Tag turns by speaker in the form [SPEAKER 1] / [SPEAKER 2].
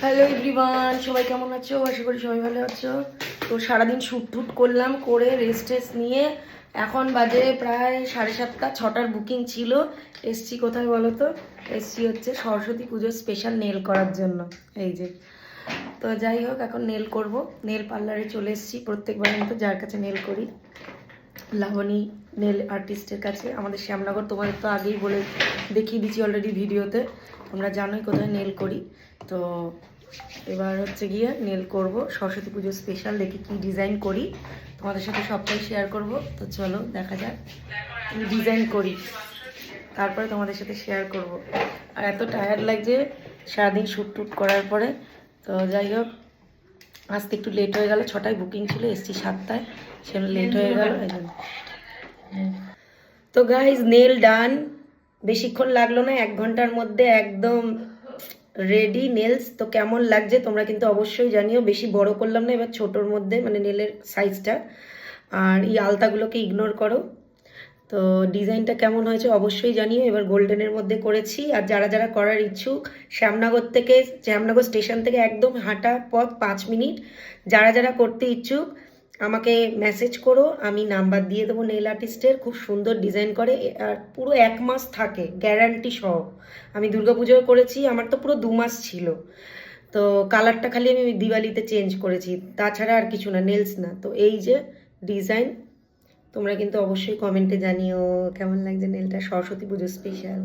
[SPEAKER 1] Hello everyone, সবাই কেমন আছো? আশা করি সবাই ভালো আছো। তো সারাদিন শ্যুট টুট করলাম, করে রেস্ট টেস্ট নিয়ে এখন বাজে প্রায় 7:30, 6টার বুকিং ছিল। এসছি কোথায় বলো তো? এসছি হচ্ছে সরস্বতী পুজোর স্পেশাল নেল করার জন্য। এই যে, তো যাই হোক, এখন নেল করব। নেল পার্লারে চলে এসেছি প্রত্যেকবারের মতো, যার কাছে নেল করি, লাবণী নেল আর্টিস্টের কাছে, আমাদের শ্যামনগর। তোমাদের তো আগেই বলে দেখিয়ে দিচ্ছি অলরেডি ভিডিওতে, তোমরা জানোই কোথায় নেল করি। তো এবার হচ্ছে গিয়ে নেল করব সরস্বতী পুজো স্পেশাল, দেখি কী ডিজাইন করি, তোমাদের সাথে সবটাই শেয়ার করব। তো চলো দেখা যাক ডিজাইন করি, তারপরে তোমাদের সাথে শেয়ার করব। আর এত টায়ার্ড লাগছে সারাদিন শ্যুট টুট করার পরে। তো যাই হোক, আজকে একটু লেট হয়ে গেল, 6টায় বুকিং ছিল, এসছি 7টায়, সেটা লেট হয়ে গেল। তো গাইজ, নেল ডান, বেশিক্ষণ লাগলো না, 1 ঘন্টার মধ্যে একদম রেডি নেলস। তো কেমন লাগছে তোমরা কিন্তু অবশ্যই জানিও। বেশি বড় করলাম না, এবার ছোটোর মধ্যে, মানে নেলের সাইজটা। আর এই আলতাগুলোকে ইগনোর করো। তো ডিজাইনটা কেমন হয়েছে অবশ্যই জানিও। এবার গোল্ডেনের মধ্যে করেছি। আর যারা যারা করার ইচ্ছুক, শ্যামনগর স্টেশন থেকে একদম হাঁটা পথ, 5 মিনিট। যারা যারা করতে ইচ্ছুক আমাকে মেসেজ করো, আমি নাম্বার দিয়ে দেবো নেল আর্টিস্টের। খুব সুন্দর ডিজাইন করে, আর পুরো 1 মাস থাকে গ্যারান্টি সহ। আমি দুর্গাপুজোও করেছি, আমার তো পুরো 2 মাস ছিল। তো কালারটা খালি আমি দিওয়ালিতে চেঞ্জ করেছি, তাছাড়া আর কিছু না, নেলস না। তো এই যে ডিজাইন, তোমরা কিন্তু অবশ্যই কমেন্টে জানিও কেমন লাগছে নেলটা, সরস্বতী পুজো স্পেশাল।